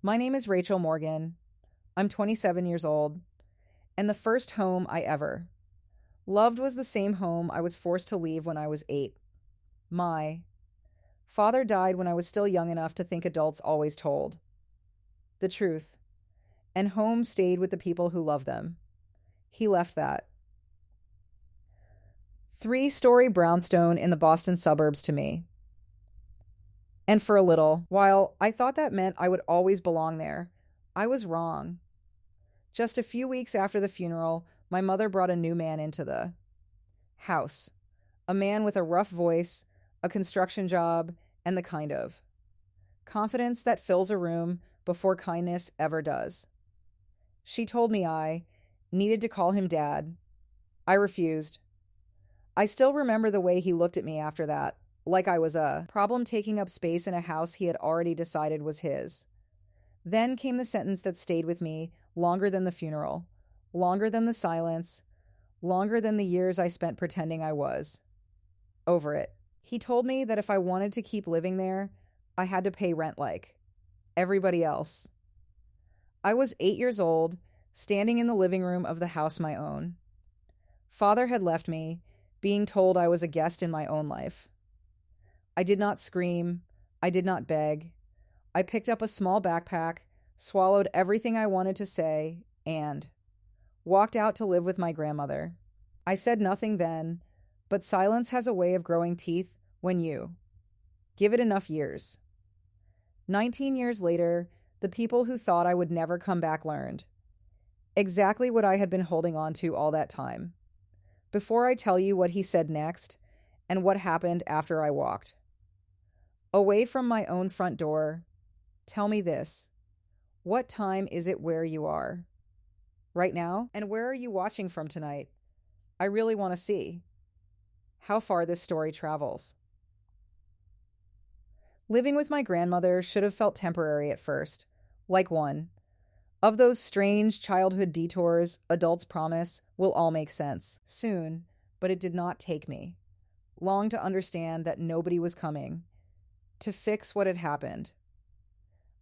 My name is Rachel Morgan. I'm 27 years old, and the first home I ever loved was the same home I was forced to leave when I was 8. My father died when I was still young enough to think adults always told the truth, and home stayed with the people who love them. He left that 3-story brownstone in the Boston suburbs to me. And for a little, while I thought that meant I would always belong there, I was wrong. Just a few weeks after the funeral, my mother brought a new man into the house. A man with a rough voice, a construction job, and the kind of confidence that fills a room before kindness ever does. She told me I needed to call him Dad. I refused. I still remember the way he looked at me after that, like I was a problem taking up space in a house he had already decided was his. Then came the sentence that stayed with me longer than the funeral, longer than the silence, longer than the years I spent pretending I was over it. He told me that if I wanted to keep living there, I had to pay rent like everybody else. I was 8 years old, standing in the living room of the house my own. Father had left me, being told I was a guest in my own life. I did not scream. I did not beg. I picked up a small backpack, swallowed everything I wanted to say, and walked out to live with my grandmother. I said nothing then, but silence has a way of growing teeth when you give it enough years. 19 years later, the people who thought I would never come back learned exactly what I had been holding on to all that time. Before I tell you what he said next and what happened after I walked away from my own front door, tell me this. What time is it where you are right now? And where are you watching from tonight? I really want to see how far this story travels. Living with my grandmother should have felt temporary at first, like one of those strange childhood detours adults promise will all make sense soon, but it did not take me long to understand that nobody was coming to fix what had happened.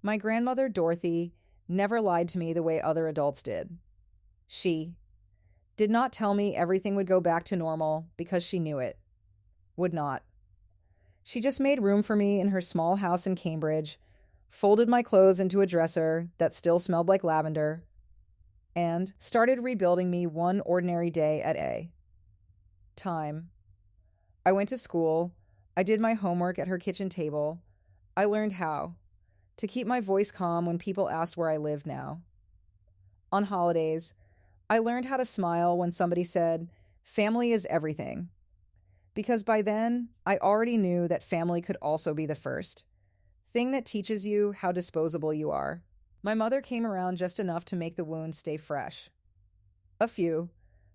My grandmother, Dorothy, never lied to me the way other adults did. She did not tell me everything would go back to normal because she knew it would not. She just made room for me in her small house in Cambridge, folded my clothes into a dresser that still smelled like lavender, and started rebuilding me one ordinary day at a time. I went to school. I did my homework at her kitchen table. I learned how to keep my voice calm when people asked where I lived now. On holidays, I learned how to smile when somebody said, "Family is everything." Because by then, I already knew that family could also be the first thing that teaches you how disposable you are. My mother came around just enough to make the wound stay fresh. A few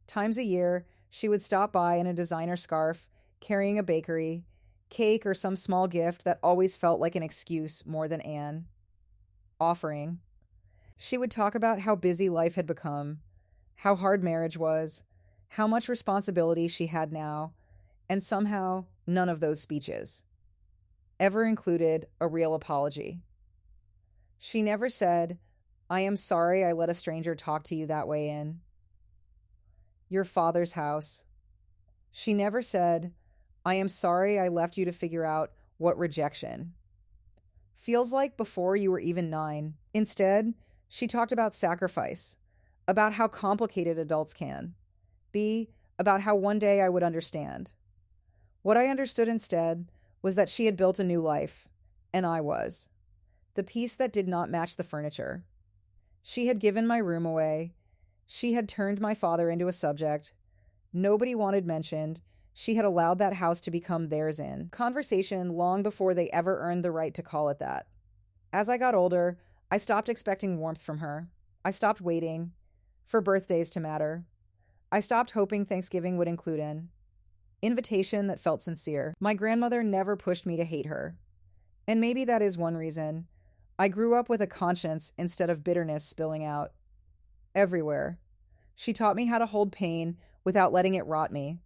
times a year, she would stop by in a designer scarf, carrying a bakery, cake, or some small gift that always felt like an excuse more than an offering. She would talk about how busy life had become, how hard marriage was, how much responsibility she had now, and somehow none of those speeches ever included a real apology. She never said, "I am sorry I let a stranger talk to you that way in your father's house." She never said, "I am sorry I left you to figure out what rejection feels like before you were even 9. Instead, she talked about sacrifice, about how complicated adults can be, about how one day I would understand. What I understood instead was that she had built a new life, and I was the piece that did not match the furniture. She had given my room away. She had turned my father into a subject nobody wanted mentioned. She had allowed that house to become theirs in conversation long before they ever earned the right to call it that. As I got older, I stopped expecting warmth from her. I stopped waiting for birthdays to matter. I stopped hoping Thanksgiving would include an invitation that felt sincere. My grandmother never pushed me to hate her. And maybe that is one reason. I grew up with a conscience instead of bitterness spilling out everywhere. She taught me how to hold pain without letting it rot me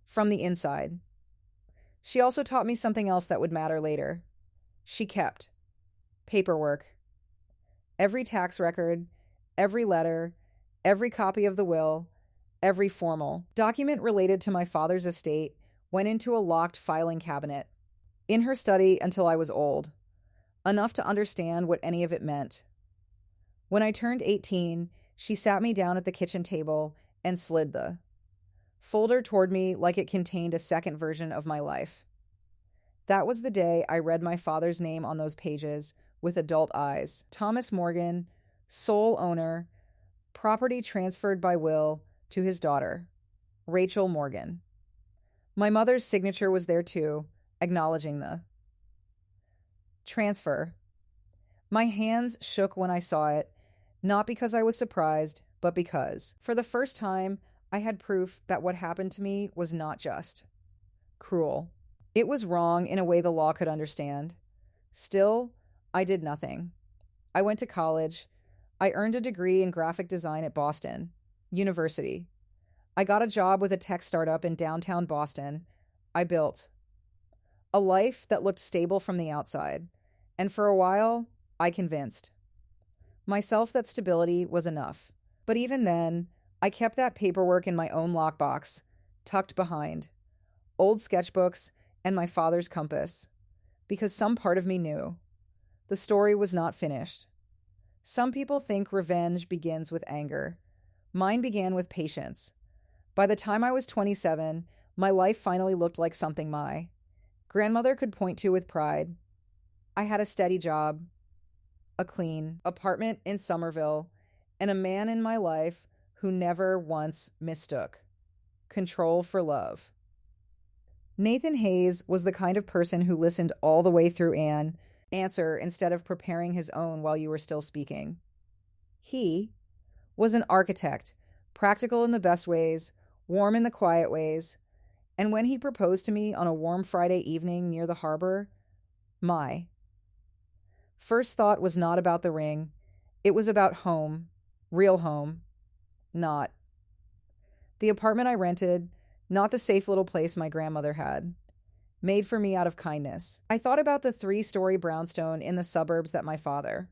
from the inside. She also taught me something else that would matter later. She kept paperwork. Every tax record, every letter, every copy of the will, every formal document related to my father's estate went into a locked filing cabinet in her study until I was old, enough to understand what any of it meant. When I turned 18, she sat me down at the kitchen table and slid the folder toward me like it contained a second version of my life. That was the day I read my father's name on those pages with adult eyes. Thomas Morgan, sole owner, property transferred by will to his daughter, Rachel Morgan. My mother's signature was there too, acknowledging the transfer. My hands shook when I saw it, not because I was surprised, but because, for the first time, I had proof that what happened to me was not just cruel. It was wrong in a way the law could understand. Still, I did nothing. I went to college. I earned a degree in graphic design at Boston University. I got a job with a tech startup in downtown Boston. I built a life that looked stable from the outside. And for a while, I convinced myself that stability was enough. But even then, I kept that paperwork in my own lockbox, tucked behind old sketchbooks and my father's compass, because some part of me knew the story was not finished. Some people think revenge begins with anger. Mine began with patience. By the time I was 27, my life finally looked like something my grandmother could point to with pride. I had a steady job, a clean apartment in Somerville, and a man in my life who never once mistook control for love. Nathan Hayes was the kind of person who listened all the way through Anne answer instead of preparing his own while you were still speaking. He was an architect, practical in the best ways, warm in the quiet ways, and when he proposed to me on a warm Friday evening near the harbor, my first thought was not about the ring. It was about home, real home, not the apartment I rented, not the safe little place my grandmother had made for me out of kindness. I thought about the 3-story brownstone in the suburbs that my father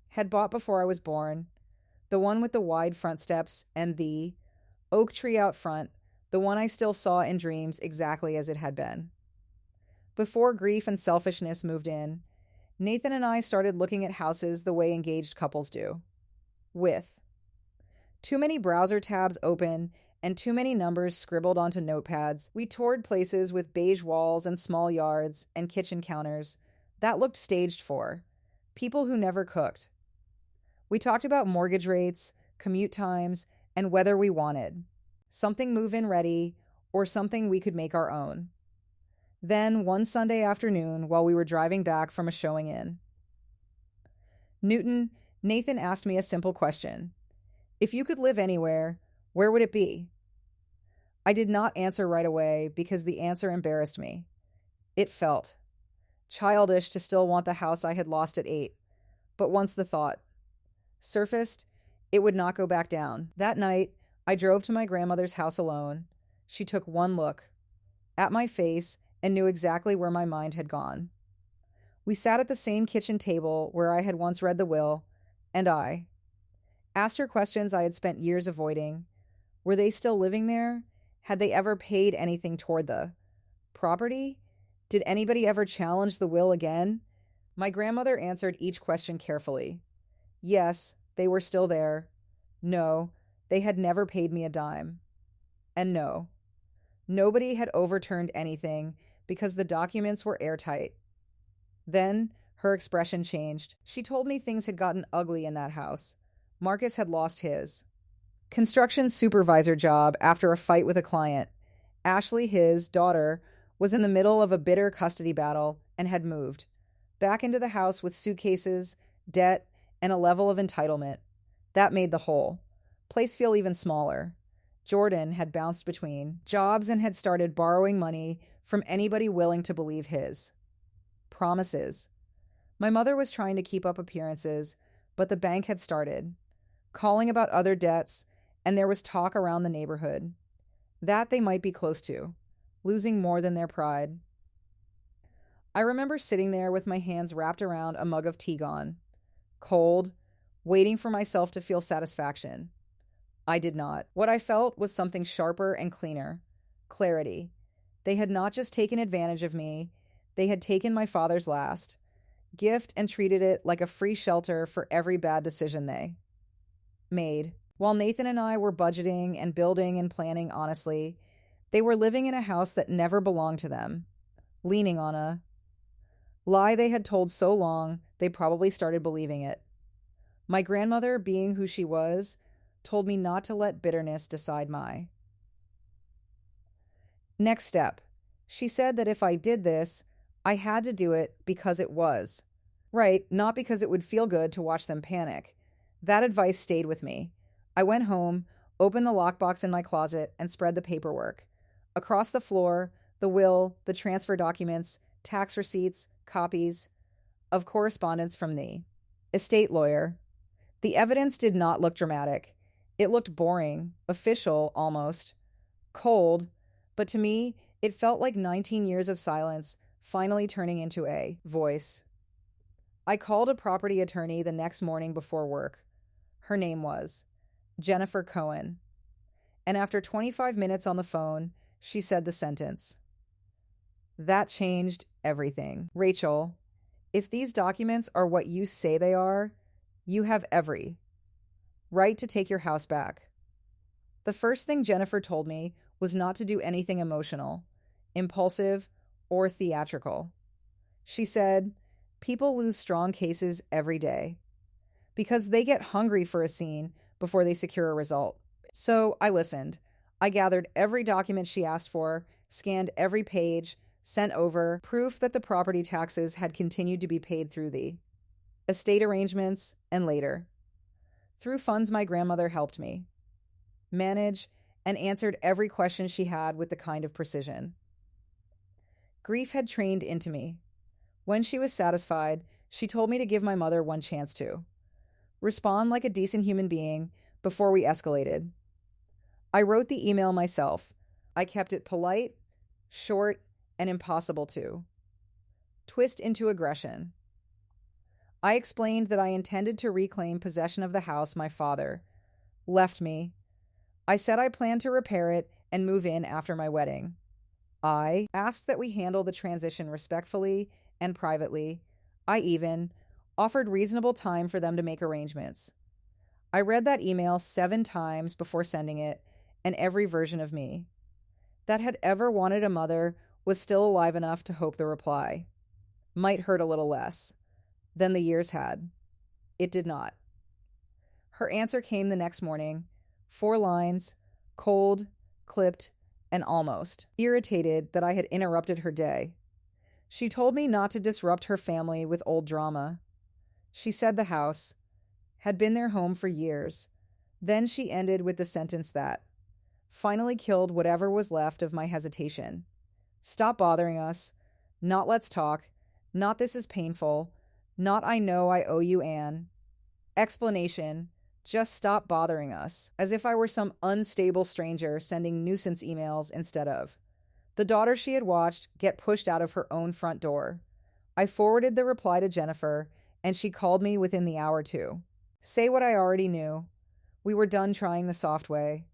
had bought before I was born, the one with the wide front steps and the oak tree out front, the one I still saw in dreams exactly as it had been. Before grief and selfishness moved in, Nathan and I started looking at houses the way engaged couples do, with too many browser tabs open and too many numbers scribbled onto notepads. We toured places with beige walls and small yards and kitchen counters that looked staged for people who never cooked. We talked about mortgage rates, commute times, and whether we wanted something move-in ready or something we could make our own. Then, one Sunday afternoon, while we were driving back from a showing in Newton, Nathan asked me a simple question. If you could live anywhere, where would it be? I did not answer right away because the answer embarrassed me. It felt childish to still want the house I had lost at 8, but once the thought surfaced, it would not go back down. That night, I drove to my grandmother's house alone. She took one look at my face and knew exactly where my mind had gone. We sat at the same kitchen table where I had once read the will, and I asked her questions I had spent years avoiding. Were they still living there? Had they ever paid anything toward the property? Did anybody ever challenge the will again? My grandmother answered each question carefully. Yes, they were still there. No, they had never paid me a dime. And no, nobody had overturned anything because the documents were airtight. Then her expression changed. She told me things had gotten ugly in that house. Marcus had lost his construction supervisor job after a fight with a client. Ashley, his daughter, was in the middle of a bitter custody battle and had moved back into the house with suitcases, debt, and a level of entitlement. That made the whole place feel even smaller. Jordan had bounced between jobs and had started borrowing money from anybody willing to believe his promises. My mother was trying to keep up appearances, but the bank had started calling about other debts, and there was talk around the neighborhood that they might be close to losing more than their pride. I remember sitting there with my hands wrapped around a mug of tea gone, cold, waiting for myself to feel satisfaction. I did not. What I felt was something sharper and cleaner. Clarity. They had not just taken advantage of me, they had taken my father's last gift and treated it like a free shelter for every bad decision they made. While Nathan and I were budgeting and building and planning honestly, they were living in a house that never belonged to them, leaning on a lie they had told so long they probably started believing it. My grandmother, being who she was, told me not to let bitterness decide my next step. She said that if I did this, I had to do it because it was right, not because it would feel good to watch them panic. That advice stayed with me. I went home, opened the lockbox in my closet, and spread the paperwork. Across the floor, the will, the transfer documents, tax receipts, copies of correspondence from the estate lawyer. The evidence did not look dramatic. It looked boring, official almost, cold, but to me, it felt like 19 years of silence finally turning into a voice. I called a property attorney the next morning before work. Her name was Jennifer Cohen. And after 25 minutes on the phone, she said the sentence. That changed everything. Rachel, if these documents are what you say they are, you have every right to take your house back. The first thing Jennifer told me was not to do anything emotional, impulsive, or theatrical. She said, people lose strong cases every day because they get hungry for a scene before they secure a result. So I listened. I gathered every document she asked for, scanned every page, sent over proof that the property taxes had continued to be paid through the estate arrangements and later through funds my grandmother helped me manage, and answered every question she had with the kind of precision grief had trained into me. When she was satisfied, she told me to give my mother one chance to respond like a decent human being before we escalated. I wrote the email myself. I kept it polite, short, and impossible to twist into aggression. I explained that I intended to reclaim possession of the house my father left me. I said I planned to repair it and move in after my wedding. I asked that we handle the transition respectfully and privately. I even offered reasonable time for them to make arrangements. I read that email 7 times before sending it, and every version of me that had ever wanted a mother was still alive enough to hope the reply might hurt a little less than the years had. It did not. Her answer came the next morning, 4 lines, cold, clipped, and almost irritated that I had interrupted her day. She told me not to disrupt her family with old drama. She said the house had been their home for years. Then she ended with the sentence that finally killed whatever was left of my hesitation. Stop bothering us. Not let's talk. Not this is painful. Not I know I owe you, Anne. Explanation. Just stop bothering us, as if I were some unstable stranger sending nuisance emails instead of the daughter she had watched get pushed out of her own front door. I forwarded the reply to Jennifer, and she called me within the hour to say what I already knew. We were done trying the soft way.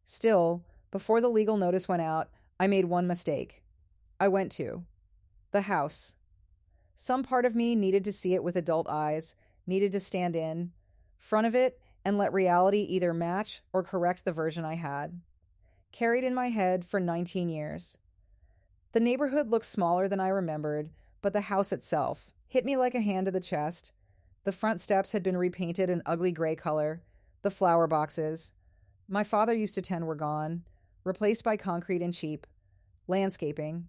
Still, before the legal notice went out, I made one mistake. I went to the house. Some part of me needed to see it with adult eyes, needed to stand in front of it and let reality either match or correct the version I had carried in my head for 19 years. The neighborhood looked smaller than I remembered, but the house itself hit me like a hand to the chest. The front steps had been repainted an ugly gray color. The flower boxes my father used to tend were gone, replaced by concrete and cheap landscaping.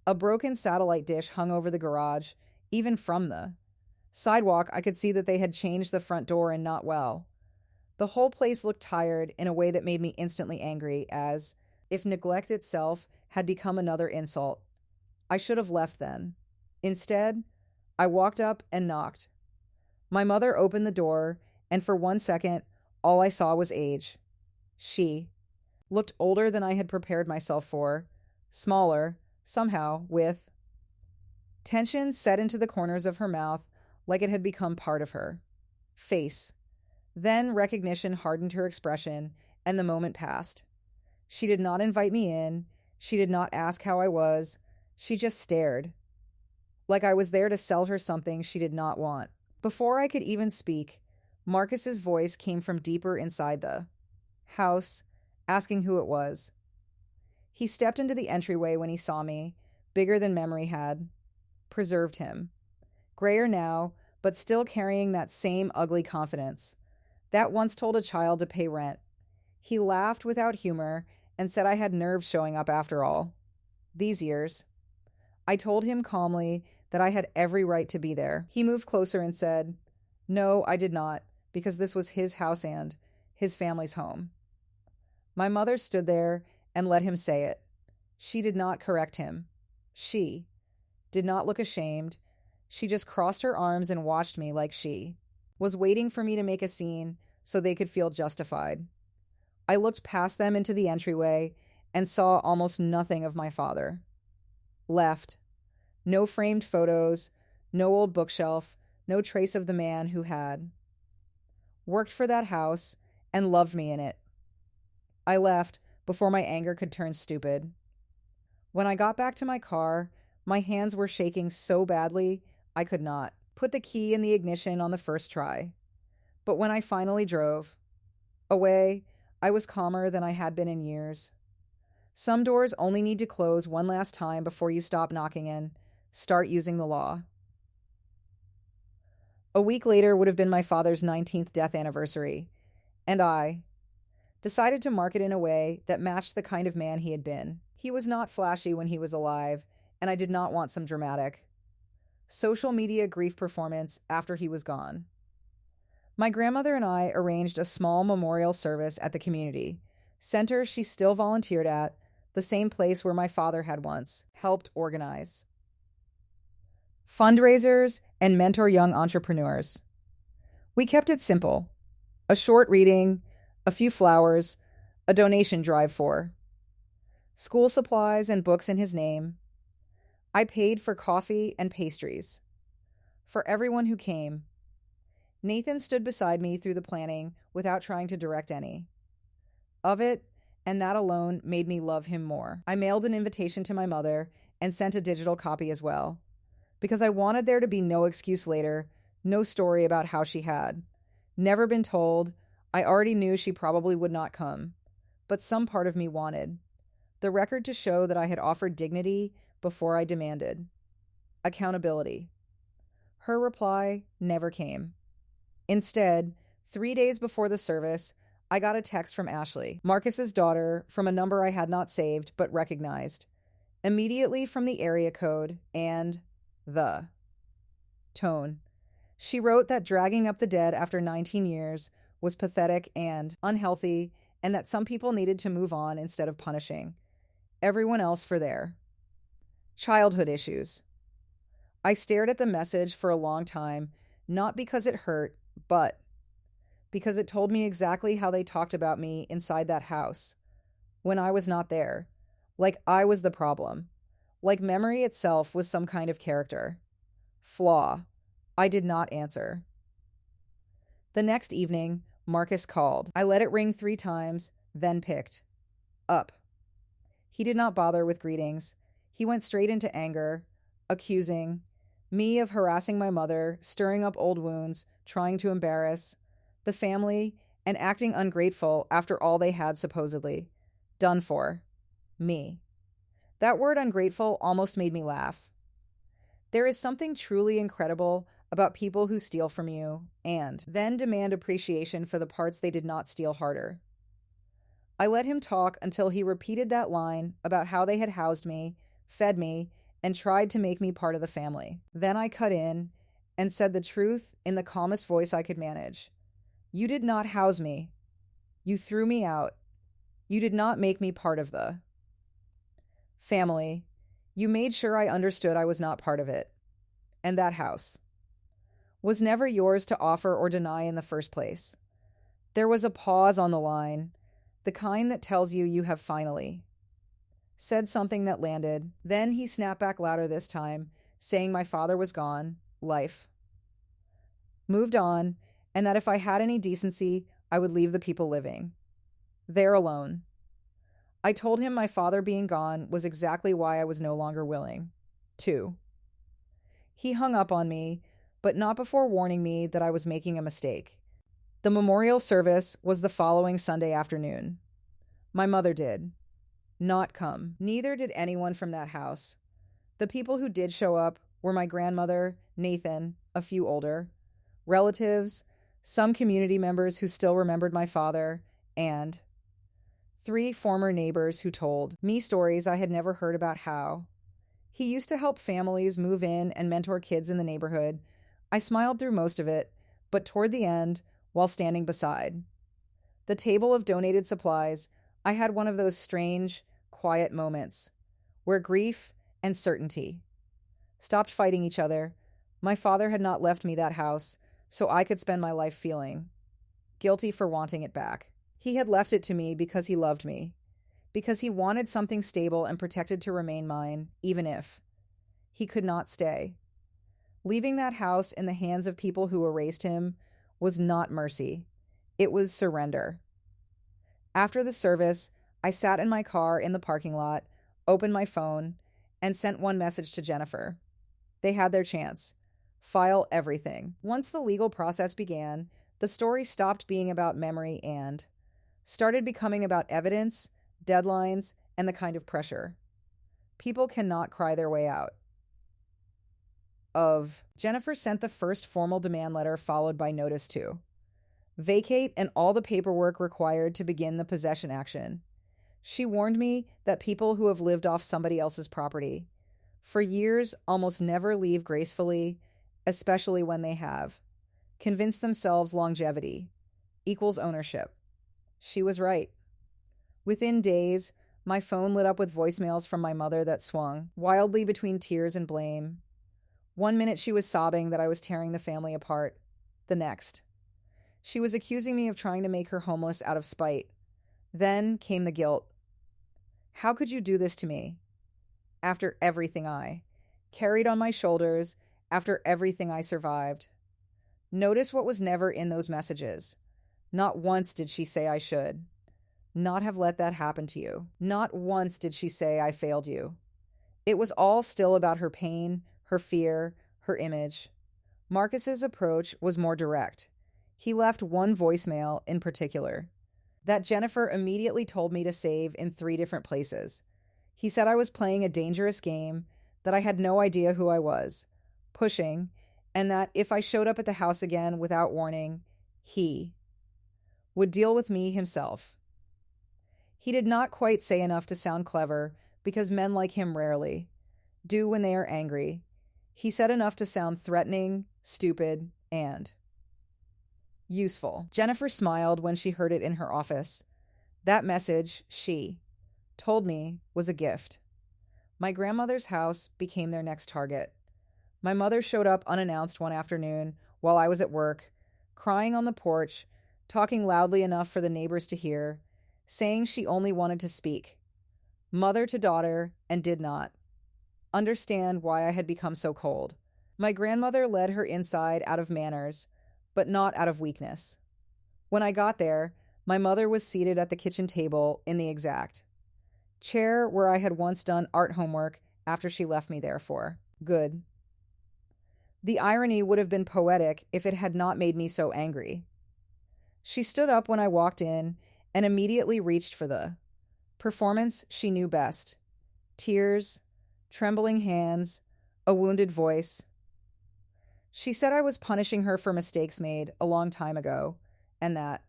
A broken satellite dish hung over the garage. Even from the sidewalk, I could see that they had changed the front door and not well. The whole place looked tired in a way that made me instantly angry, as if neglect itself had become another insult. I should have left then. Instead, I walked up and knocked. My mother opened the door, and for 1 second, all I saw was age. She looked older than I had prepared myself for, smaller, somehow, with tension set into the corners of her mouth like it had become part of her face. Then recognition hardened her expression, and the moment passed. She did not invite me in. She did not ask how I was. She just stared, like I was there to sell her something she did not want. Before I could even speak, Marcus's voice came from deeper inside the house, asking who it was. He stepped into the entryway when he saw me, bigger than memory had preserved him. Grayer now, but still carrying that same ugly confidence that once told a child to pay rent. He laughed without humor and said I had nerves showing up after all. These years. I told him calmly that I had every right to be there. He moved closer and said, "No, I did not, because this was his house and his family's home." My mother stood there and let him say it. She did not correct him. She did not look ashamed. She just crossed her arms and watched me like she was waiting for me to make a scene so they could feel justified. I looked past them into the entryway and saw almost nothing of my father. Left. No framed photos, no old bookshelf, no trace of the man who had worked for that house and loved me in it. I left before my anger could turn stupid. When I got back to my car, my hands were shaking so badly I could not put the key in the ignition on the first try. But when I finally drove away, I was calmer than I had been in years. Some doors only need to close one last time before you stop knocking and start using the law. A week later would have been my father's 19th death anniversary, and I decided to mark it in a way that matched the kind of man he had been. He was not flashy when he was alive, and I did not want some dramatic social media grief performance after he was gone. My grandmother and I arranged a small memorial service at the community center she still volunteered at, the same place where my father had once helped organize fundraisers and mentor young entrepreneurs. We kept it simple: a short reading, a few flowers, a donation drive for school supplies and books in his name. I paid for coffee and pastries for everyone who came. Nathan stood beside me through the planning without trying to direct any of it, and that alone made me love him more. I mailed an invitation to my mother and sent a digital copy as well, because I wanted there to be no excuse later, no story about how she had never been told. I already knew she probably would not come, but some part of me wanted the record to show that I had offered dignity before I demanded accountability. Her reply never came. Instead, 3 days before the service, I got a text from Ashley, Marcus's daughter, from a number I had not saved but recognized, immediately from the area code and the tone. She wrote that dragging up the dead after 19 years was pathetic and unhealthy, and that some people needed to move on instead of punishing everyone else for their childhood issues. I stared at the message for a long time, not because it hurt, but because it told me exactly how they talked about me inside that house when I was not there, like I was the problem, like memory itself was some kind of character flaw. I did not answer. The next evening, Marcus called. I let it ring 3 times, then picked up. He did not bother with greetings. He went straight into anger, accusing me of harassing my mother, stirring up old wounds, trying to embarrass the family, and acting ungrateful after all they had supposedly done for me. That word ungrateful almost made me laugh. There is something truly incredible about people who steal from you and then demand appreciation for the parts they did not steal harder. I let him talk until he repeated that line about how they had housed me, fed me, and tried to make me part of the family. Then I cut in and said the truth in the calmest voice I could manage. You did not house me. You threw me out. You did not make me part of the family. You made sure I understood I was not part of it. And that house was never yours to offer or deny in the first place. There was a pause on the line, the kind that tells you have finally said something that landed. Then he snapped back louder this time, saying my father was gone, life moved on, and that if I had any decency, I would leave the people living. There alone. I told him my father being gone was exactly why I was no longer willing. 2. He hung up on me, but not before warning me that I was making a mistake. The memorial service was the following Sunday afternoon. My mother did not come. Neither did anyone from that house. The people who did show up were my grandmother, Nathan, a few older, relatives, some community members who still remembered my father, and 3 former neighbors who told me stories I had never heard about how he used to help families move in and mentor kids in the neighborhood. I smiled through most of it, but toward the end, while standing beside the table of donated supplies, I had one of those strange, quiet moments where grief and certainty stopped fighting each other. My father had not left me that house, so I could spend my life feeling guilty for wanting it back. He had left it to me because he loved me, because he wanted something stable and protected to remain mine, even if he could not stay. Leaving that house in the hands of people who erased him was not mercy. It was surrender. After the service, I sat in my car in the parking lot, opened my phone, and sent one message to Jennifer. They had their chance. File everything. Once the legal process began, the story stopped being about memory and started becoming about evidence, deadlines, and the kind of pressure people cannot cry their way out of. Jennifer sent the first formal demand letter, followed by notice to vacate and all the paperwork required to begin the possession action. She warned me that people who have lived off somebody else's property for years almost never leave gracefully, especially when they have convinced themselves longevity equals ownership. She was right. Within days, my phone lit up with voicemails from my mother that swung wildly between tears and blame. One minute she was sobbing that I was tearing the family apart. The next, she was accusing me of trying to make her homeless out of spite. Then came the guilt. How could you do this to me? After everything I carried on my shoulders, after everything I survived. Notice what was never in those messages. Not once did she say I should not have let that happen to you. Not once did she say I failed you. It was all still about her pain, her fear, her image. Marcus's approach was more direct. He left one voicemail in particular that Jennifer immediately told me to save in 3 different places. He said I was playing a dangerous game, that I had no idea who I was, pushing, and that if I showed up at the house again without warning, he would deal with me himself. He did not quite say enough to sound clever, because men like him rarely do when they are angry. He said enough to sound threatening, stupid, and useful. Jennifer smiled when she heard it in her office. That message, she told me, was a gift. My grandmother's house became their next target. My mother showed up unannounced one afternoon while I was at work, crying on the porch, talking loudly enough for the neighbors to hear, saying she only wanted to speak, mother to daughter, and did not understand why I had become so cold. My grandmother led her inside out of manners, but not out of weakness. When I got there, my mother was seated at the kitchen table in the exact chair where I had once done art homework after she left me there for good. The irony would have been poetic if it had not made me so angry. She stood up when I walked in and immediately reached for the performance she knew best. Tears, trembling hands, a wounded voice. She said I was punishing her for mistakes made a long time ago, and that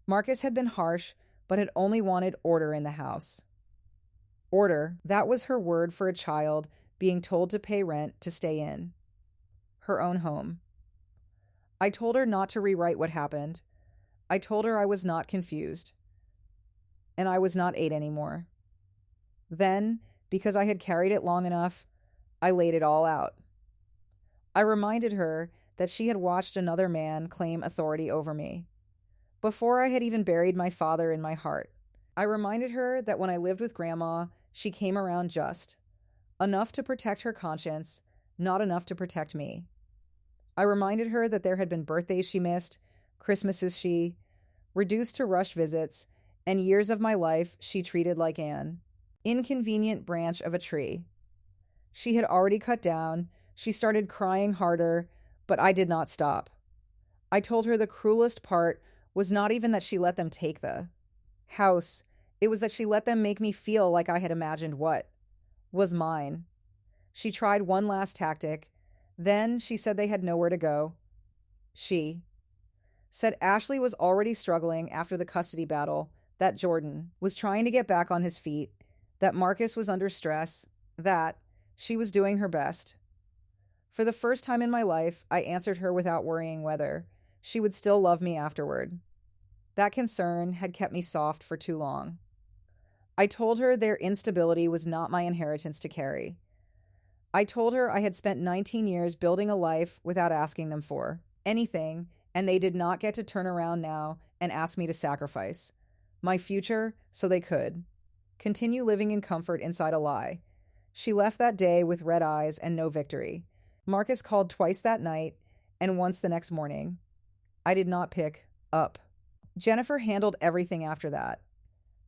Marcus had been harsh, but had only wanted order in the house. Order, that was her word for a child being told to pay rent to stay in her own home. I told her not to rewrite what happened. I told her I was not confused, and I was not 8 anymore. Then, because I had carried it long enough, I laid it all out. I reminded her that she had watched another man claim authority over me, before I had even buried my father in my heart. I reminded her that when I lived with Grandma, she came around just enough to protect her conscience, not enough to protect me. I reminded her that there had been birthdays she missed, Christmases she reduced to rush visits, and years of my life she treated like an inconvenient branch of a tree. She had already cut down. She started crying harder, but I did not stop. I told her the cruelest part was not even that she let them take the house, it was that she let them make me feel like I had imagined what was mine. She tried one last tactic. Then she said they had nowhere to go. She said Ashley was already struggling after the custody battle, that Jordan was trying to get back on his feet, that Marcus was under stress, that she was doing her best. For the first time in my life, I answered her without worrying whether she would still love me afterward. That concern had kept me soft for too long. I told her their instability was not my inheritance to carry. I told her I had spent 19 years building a life without asking them for anything, and they did not get to turn around now and ask me to sacrifice my future so they could continue living in comfort inside a lie. She left that day with red eyes and no victory. Marcus called twice that night and once the next morning. I did not pick up. Jennifer handled everything after that.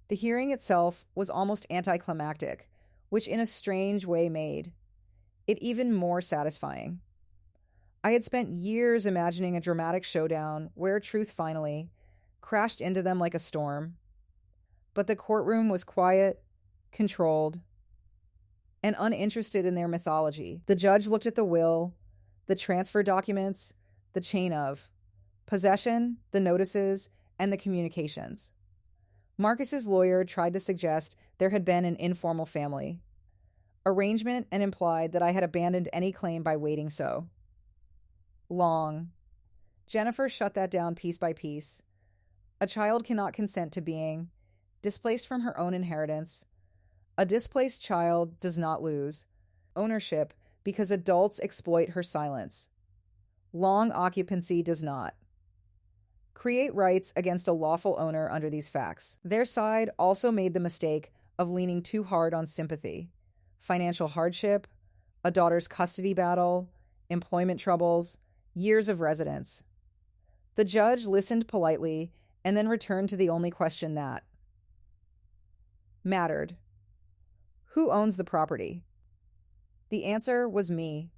The hearing itself was almost anticlimactic, which in a strange way made it even more satisfying. I had spent years imagining a dramatic showdown where truth finally crashed into them like a storm. But the courtroom was quiet, controlled, and uninterested in their mythology. The judge looked at the will, the transfer documents, the chain of possession, the notices, and the communications. Marcus's lawyer tried to suggest there had been an informal family arrangement and implied that I had abandoned any claim by waiting so long. Jennifer shut that down piece by piece. A child cannot consent to being displaced from her own inheritance. A displaced child does not lose ownership because adults exploit her silence. Long occupancy does not create rights against a lawful owner under these facts. Their side also made the mistake of leaning too hard on sympathy, financial hardship, a daughter's custody battle, employment troubles, years of residence. The judge listened politely and then returned to the only question that mattered. Who owns the property? The answer was me.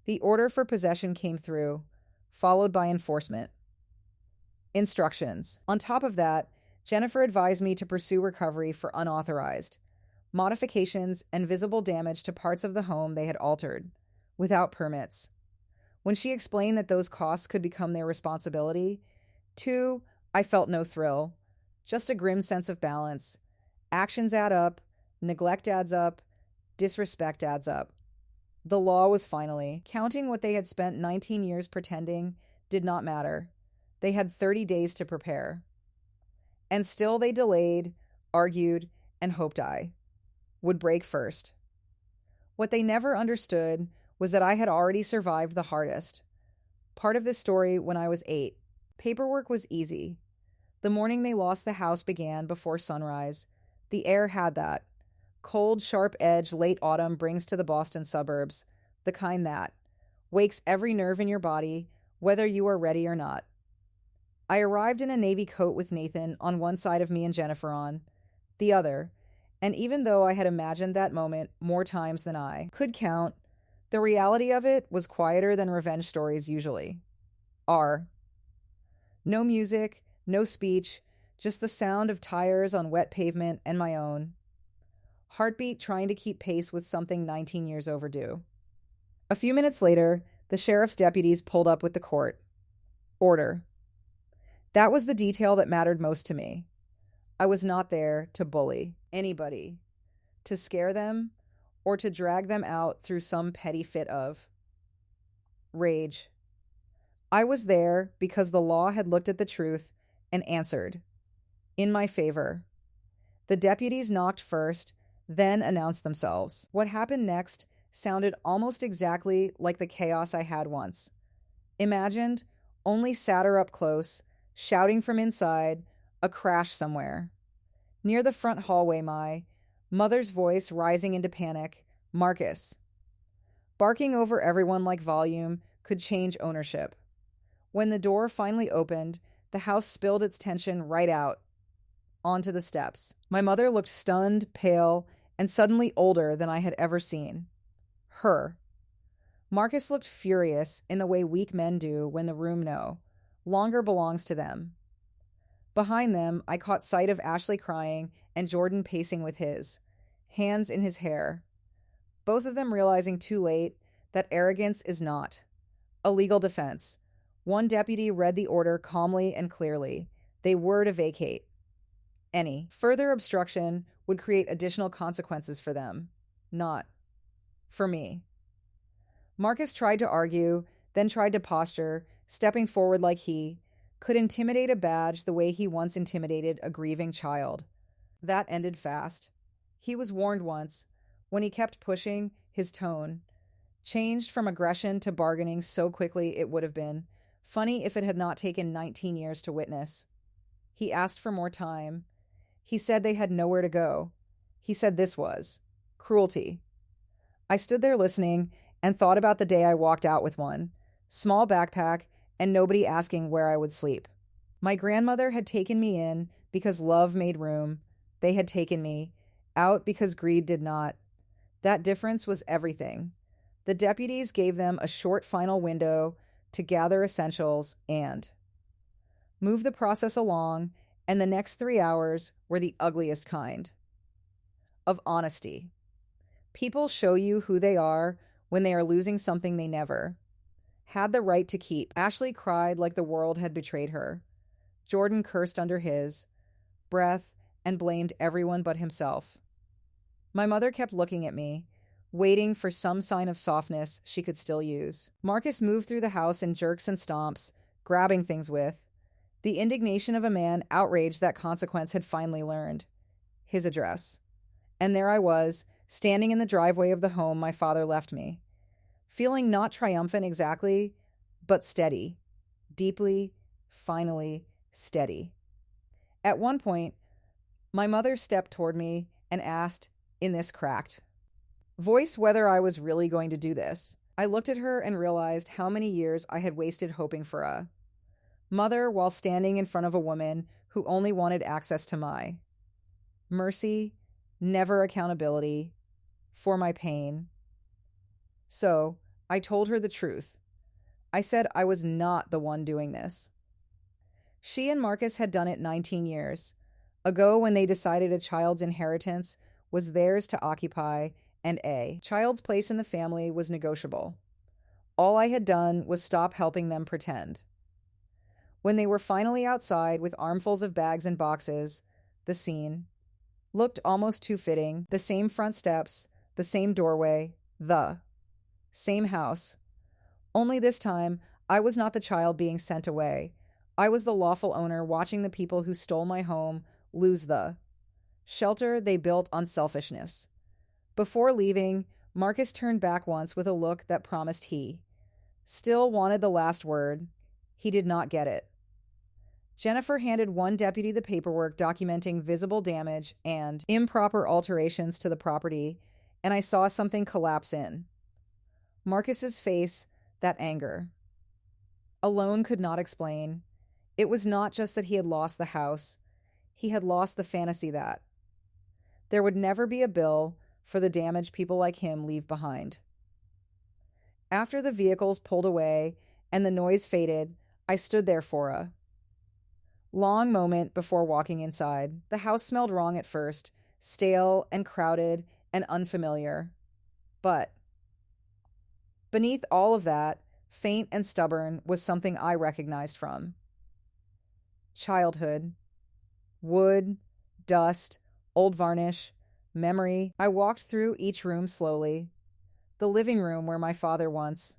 The order for possession came through, followed by enforcement. Instructions. On top of that, Jennifer advised me to pursue recovery for unauthorized modifications and visible damage to parts of the home they had altered, without permits. When she explained that those costs could become their responsibility, too, I felt no thrill, just a grim sense of balance. Actions add up, neglect adds up, disrespect adds up. The law was finally counting what they had spent 19 years pretending did not matter. They had 30 days to prepare. And still they delayed, argued, and hoped I would break first. What they never understood was that I had already survived the hardest part of this story when I was 8. Paperwork was easy. The morning they lost the house began before sunrise. The air had that cold, sharp edge late autumn brings to the Boston suburbs, the kind that wakes every nerve in your body, whether you are ready or not. I arrived in a navy coat with Nathan on one side of me and Jennifer on the other, and even though I had imagined that moment more times than I could count, the reality of it was quieter than revenge stories usually are. No music, no speech, just the sound of tires on wet pavement and my own heartbeat trying to keep pace with something 19 years overdue. A few minutes later, the sheriff's deputies pulled up with the court order. That was the detail that mattered most to me. I was not there to bully anybody, to scare them, or to drag them out through some petty fit of rage. I was there because the law had looked at the truth and answered in my favor. The deputies knocked first, then announced themselves. What happened next sounded almost exactly like the chaos I had once imagined, only sadder up close, shouting from inside, a crash somewhere. Near the front hallway, my mother's voice rising into panic, Marcus. Barking over everyone like volume could change ownership. When the door finally opened, the house spilled its tension right out onto the steps. My mother looked stunned, pale, and suddenly older than I had ever seen. Her. Marcus looked furious in the way weak men do when the room no longer belongs to them. Behind them, I caught sight of Ashley crying and Jordan pacing with his hands in his hair, both of them realizing too late that arrogance is not a legal defense. One deputy read the order calmly and clearly. They were to vacate. Any further obstruction would create additional consequences for them, not for me. Marcus tried to argue, then tried to posture, stepping forward like he could intimidate a badge the way he once intimidated a grieving child. That ended fast. He was warned once. When he kept pushing, his tone changed from aggression to bargaining so quickly it would have been funny if it had not taken 19 years to witness. He asked for more time. He said they had nowhere to go. He said this was cruelty. I stood there listening and thought about the day I walked out with one small backpack and nobody asking where I would sleep. My grandmother had taken me in because love made room. They had taken me out because greed did not. That difference was everything. The deputies gave them a short final window to gather essentials and move the process along, and the next 3 hours were the ugliest kind of honesty. People show you who they are when they are losing something they never had the right to keep. Ashley cried like the world had betrayed her. Jordan cursed under his breath and blamed everyone but himself. My mother kept looking at me, waiting for some sign of softness she could still use. Marcus moved through the house in jerks and stomps, grabbing things with the indignation of a man outraged that consequence had finally learned his address. And there I was, standing in the driveway of the home my father left me, feeling not triumphant exactly, but steady, deeply, finally steady. At one point, my mother stepped toward me and asked, in this cracked voice, whether I was really going to do this. I looked at her and realized how many years I had wasted hoping for a mother while standing in front of a woman who only wanted access to my mercy, never accountability for my pain. So I told her the truth. I said I was not the one doing this. She and Marcus had done it 19 years ago when they decided a child's inheritance was theirs to occupy, and a child's place in the family was negotiable. All I had done was stop helping them pretend. When they were finally outside with armfuls of bags and boxes, the scene looked almost too fitting. The same front steps, the same doorway, the same house. Only this time, I was not the child being sent away. I was the lawful owner watching the people who stole my home lose the shelter they built on selfishness. Before leaving, Marcus turned back once with a look that promised he still wanted the last word. He did not get it. Jennifer handed one deputy the paperwork documenting visible damage and improper alterations to the property, and I saw something collapse in Marcus's face, that anger alone could not explain. It was not just that he had lost the house. He had lost the fantasy that there would never be a bill for the damage people like him leave behind. After the vehicles pulled away and the noise faded, I stood there for a long moment before walking inside. The house smelled wrong at first, stale and crowded and unfamiliar. But beneath all of that, faint and stubborn, was something I recognized from childhood. Wood, dust, old varnish, memory. I walked through each room slowly. The living room where my father once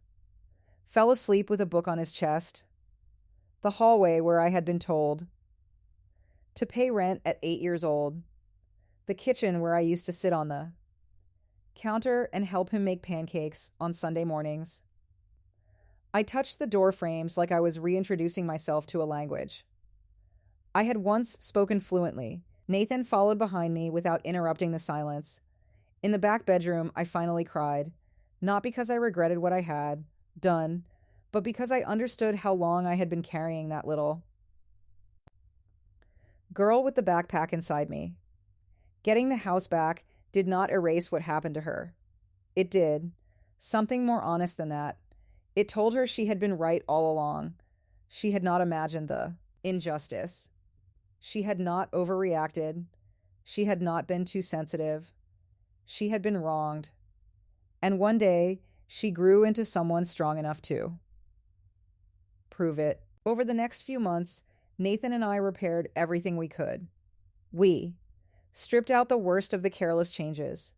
fell asleep with a book on his chest. The hallway where I had been told to pay rent at 8 years old. The kitchen where I used to sit on the counter and help him make pancakes on Sunday mornings. I touched the door frames like I was reintroducing myself to a language I had once spoken fluently. Nathan followed behind me without interrupting the silence. In the back bedroom, I finally cried, not because I regretted what I had done, but because I understood how long I had been carrying that little girl with the backpack inside me. Getting the house back did not erase what happened to her. It did. Something more honest than that. It told her she had been right all along. She had not imagined the injustice. She had not overreacted. She had not been too sensitive. She had been wronged. And one day, she grew into someone strong enough to prove it. Over the next few months, Nathan and I repaired everything we could. We stripped out the worst of the careless changes.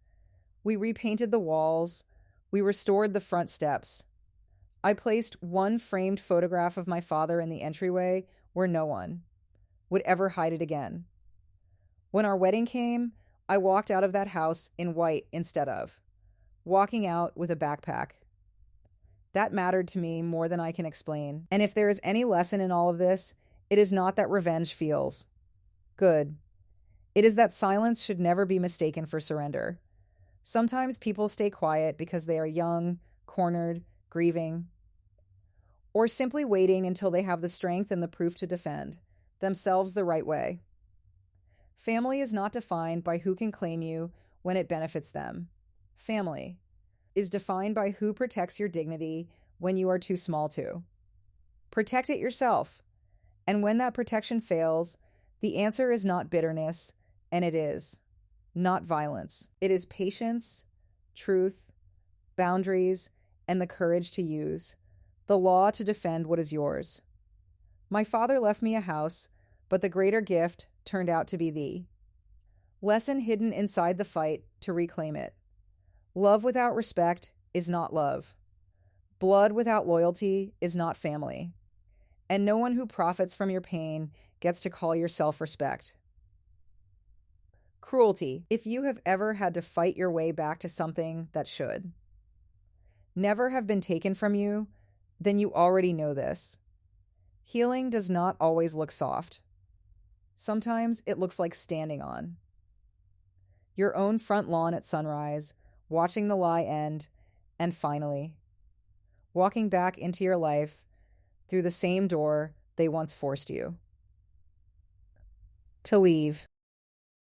We repainted the walls. We restored the front steps. I placed one framed photograph of my father in the entryway where no one would ever hide it again. When our wedding came, I walked out of that house in white instead of walking out with a backpack. That mattered to me more than I can explain. And if there is any lesson in all of this, it is not that revenge feels good. It is that silence should never be mistaken for surrender. Sometimes people stay quiet because they are young, cornered, grieving, or simply waiting until they have the strength and the proof to defend themselves the right way. Family is not defined by who can claim you when it benefits them. Family is defined by who protects your dignity when you are too small to. Protect it yourself. And when that protection fails, the answer is not bitterness, and it is not violence. It is patience, truth, boundaries, and the courage to use the law to defend what is yours. My father left me a house, but the greater gift turned out to be the lesson hidden inside the fight to reclaim it. Love without respect is not love. Blood without loyalty is not family. And no one who profits from your pain gets to call yourself respect. Cruelty. If you have ever had to fight your way back to something that should never have been taken from you, then you already know this. Healing does not always look soft. Sometimes it looks like standing on your own front lawn at sunrise, watching the lie end, and finally, walking back into your life through the same door they once forced you to leave.